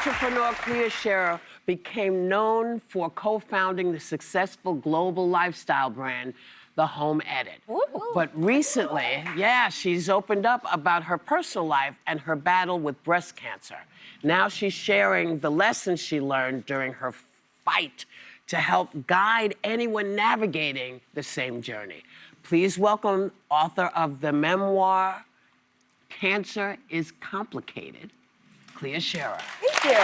Entrepreneur Clea Shearer became known for co-founding the successful global lifestyle brand, The Home Edit. Ooh. But recently, she's opened up about her personal life and her battle with breast cancer. Now she's sharing the lessons she learned during her fight to help guide anyone navigating the same journey. Please welcome author of the memoir, Cancer is Complicated, Clea Shearer. Thank you.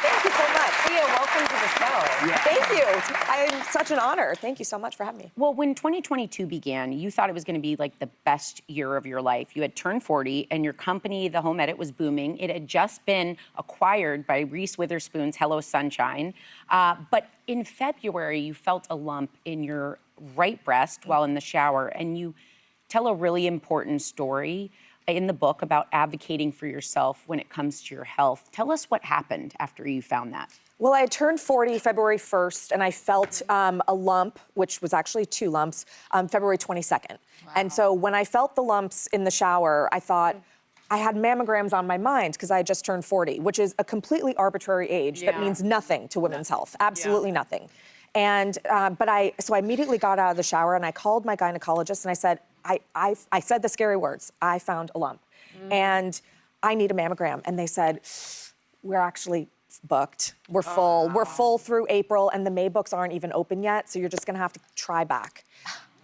Thank you so much. Clea, welcome to the show. Yeah. Thank you. I'm such an honor. Thank you so much for having me. Well, when 2022 began, you thought it was going to be like the best year of your life. You had turned 40 and your company, The Home Edit, was booming. It had just been acquired by Reese Witherspoon's Hello Sunshine. But in February, you felt a lump in your right breast while in the shower, and you tell a really important story in the book about advocating for yourself when it comes to your health. Tell us what happened after you found that. Well, I had turned 40 February 1st, and I felt a lump, which was actually 2 lumps, February 22nd. Wow. And so when I felt the lumps in the shower, I thought, I had mammograms on my mind because I had just turned 40, which is a completely arbitrary age that means nothing to women's health, absolutely nothing. And, so I immediately got out of the shower and I called my gynecologist and I said, I said the scary words, I found a lump and I need a mammogram. And they said, we're actually booked. We're full. We're full through April and the May books aren't even open yet. So you're just gonna have to try back.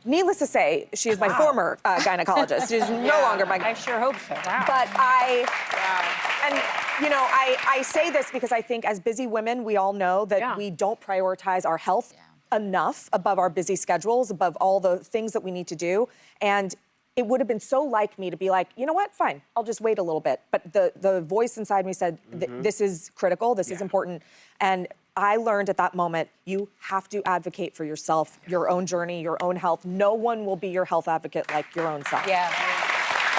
Needless to say, she is my former gynecologist. She's no longer my. I sure hope so. Wow. But and you know, I say this because I think as busy women, we all know that we don't prioritize our health enough above our busy schedules, above all the things that we need to do. And it would have been so like me to be like, you know what, fine, I'll just wait a little bit. But the voice inside me said, this is critical, this is important. And I learned at that moment, you have to advocate for yourself, your own journey, your own health. No one will be your health advocate like your own self. Yeah,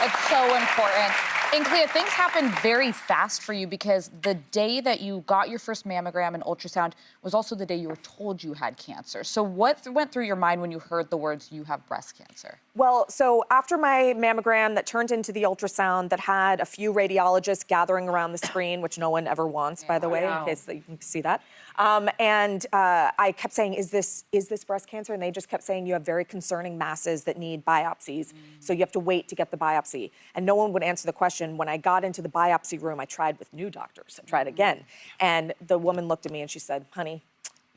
it's so important. And Clea, things happened very fast for you because the day that you got your first mammogram and ultrasound was also the day you were told you had cancer. So what went through your mind when you heard the words, you have breast cancer? Well, so after my mammogram that turned into the ultrasound that had a few radiologists gathering around the screen, which no one ever wants, by the way, in case that you can see that. I kept saying, is this breast cancer? And they just kept saying, you have very concerning masses that need biopsies. So you have to wait to get the biopsy. And no one would answer the question. When I got into the biopsy room, I tried with new doctors. I tried again. And the woman looked at me and she said, honey,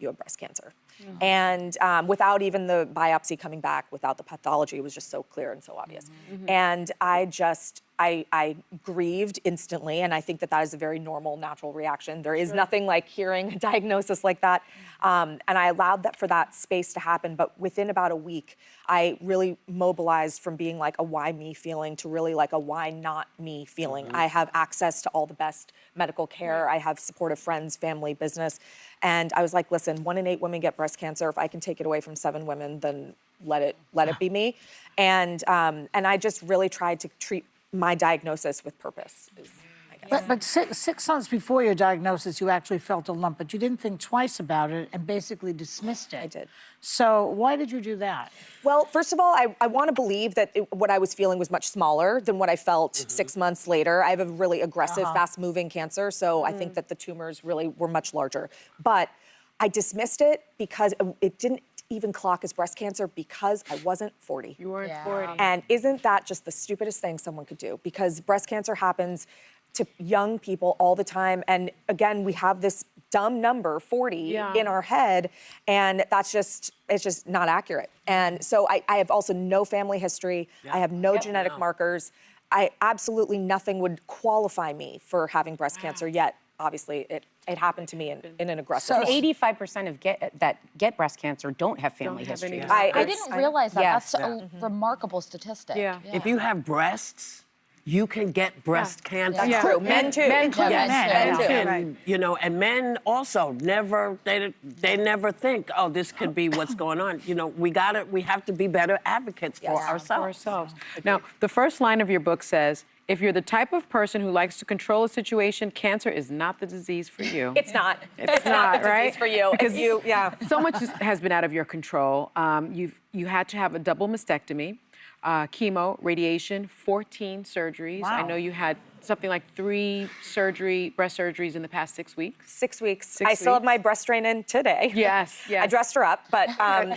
you have breast cancer. And without even the biopsy coming back, without the pathology, it was just so clear and so obvious. And I grieved instantly, and I think that is a very normal, natural reaction. There is nothing like hearing a diagnosis like that. And I allowed for that space to happen, but within about a week, I really mobilized from being like a why me feeling to really like a why not me feeling. I have access to all the best medical care. I have supportive friends, family, business. And I was like, listen, 1 in 8 women get breast cancer. If I can take it away from 7 women, then let it be me. And I just really tried to treat my diagnosis with purpose. But 6 months before your diagnosis, you actually felt a lump, but you didn't think twice about it and basically dismissed it. I did. So why did you do that? Well, first of all, I want to believe that what I was feeling was much smaller than what I felt 6 months later. I have a really aggressive, fast-moving cancer, so I think that the tumors really were much larger. But I dismissed it because it didn't even clock as breast cancer because I wasn't 40. You weren't 40. And isn't that just the stupidest thing someone could do? Because breast cancer happens to young people all the time. And again, we have this dumb number, 40, in our head, and it's just not accurate. And so I have also no family history. I have no genetic markers. Absolutely nothing would qualify me for having breast cancer yet. Obviously, it happened to me in an aggressive way. 85% of that get breast cancer don't have family history. I didn't realize that. That's a remarkable statistic. If you have breasts, you can get breast cancer. That's true. Men too. Men too. Men too. And, you know, and men also they never think, oh, this could be what's going on. You know, we have to be better advocates for ourselves. Now, the first line of your book says, if you're the type of person who likes to control a situation, cancer is not the disease for you. It's not. It's not, the right? disease for you. Because So much has been out of your control. You had to have a double mastectomy. Chemo, radiation, 14 surgeries. Wow. I know you had something like 3 breast surgeries in the past 6 weeks. 6 weeks. 6 I still have weeks. my breast strain in today. Yes, I yes. dressed her up, but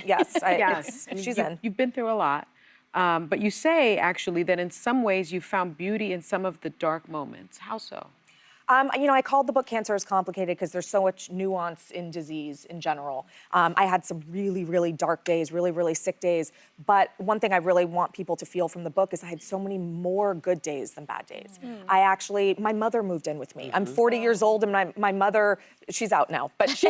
yes, Yes. she's you, in. You've been through a lot. But you say, actually, that in some ways you found beauty in some of the dark moments. How so? I called the book Cancer is Complicated because there's so much nuance in disease in general. I had some really, really dark days, really, really sick days. But one thing I really want people to feel from the book is I had so many more good days than bad days. My mother moved in with me. I'm 40 years old and my mother, she's out now, but she,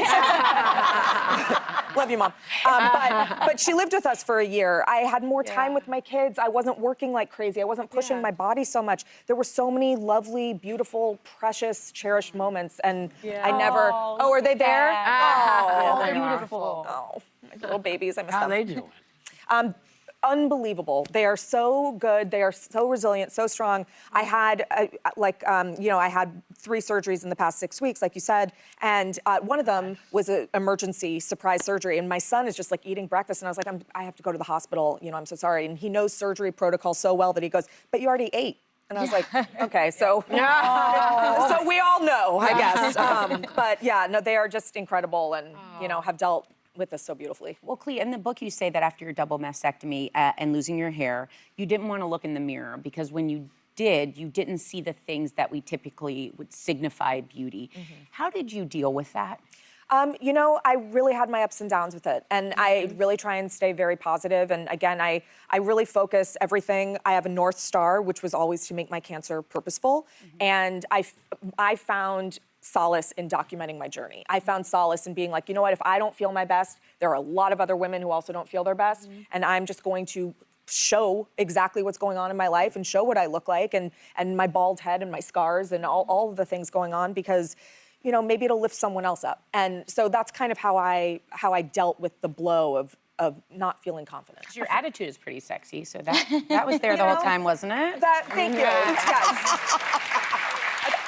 love you, Mom. But she lived with us for a year. I had more time with my kids. I wasn't working like crazy. I wasn't pushing my body so much. There were so many lovely, beautiful, precious, cherished moments, and I never. Oh, are they there? Oh, they are. beautiful. Oh, my little babies. I miss How them. they doing? Unbelievable. They are so good. They are so resilient, so strong. I had, I had 3 surgeries in the past 6 weeks, like you said, and one of them was an emergency surprise surgery. And my son is just like eating breakfast, and I was like, I have to go to the hospital. I'm so sorry. And he knows surgery protocol so well that he goes, but you already ate. And I was like, okay, so so we all know, I guess. But yeah, no, they are just incredible, and have dealt with this so beautifully. Well, Clea, in the book you say that after your double mastectomy and losing your hair, you didn't want to look in the mirror because when you did, you didn't see the things that we typically would signify beauty. How did you deal with that? I really had my ups and downs with it, and I really try and stay very positive. And again, I really focus everything. I have a North Star, which was always to make my cancer purposeful, and I found solace in documenting my journey. I found solace in being like, you know what, if I don't feel my best, there are a lot of other women who also don't feel their best, and I'm just going to show exactly what's going on in my life and show what I look like and my bald head and my scars and all of the things going on because maybe it'll lift someone else up. And so that's kind of how I dealt with the blow of not feeling confident. Your attitude is pretty sexy, so that was there the whole time, wasn't it? Thank you. Yes.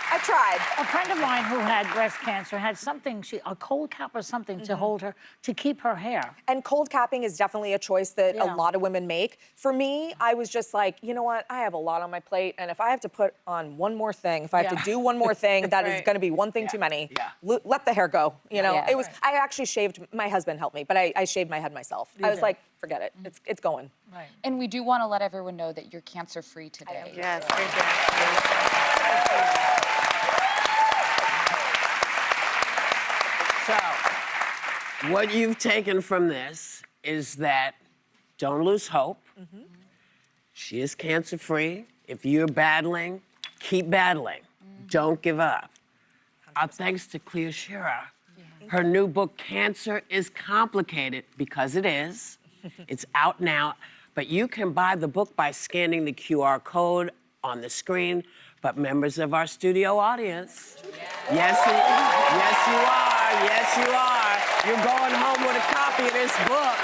I tried. A friend of mine who had breast cancer had something, a cold cap or something to hold her, to keep her hair. And cold capping is definitely a choice that a lot of women make. For me, I was just like, you know what? I have a lot on my plate, and if I have to put on one more thing, if I have to do one more thing, that is going to be one thing too many. Let the hair go. It was. I actually shaved. My husband helped me, but I shaved my head myself. I was like, forget it. It's going. Right. And we do want to let everyone know that you're cancer-free today. Yes, thank you. So, what you've taken from this is that don't lose hope. She is cancer-free. If you're battling, keep battling. Don't give up. Our thanks to Clea Shearer. Her new book, Cancer is Complicated, because it is. It's out now. But you can buy the book by scanning the QR code on the screen. But members of our studio audience, yes, you are. Yes, you are. You're going home with a copy of this book.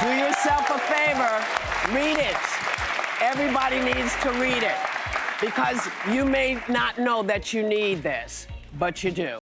Do yourself a favor, read it. Everybody needs to read it because you may not know that you need this, but you do.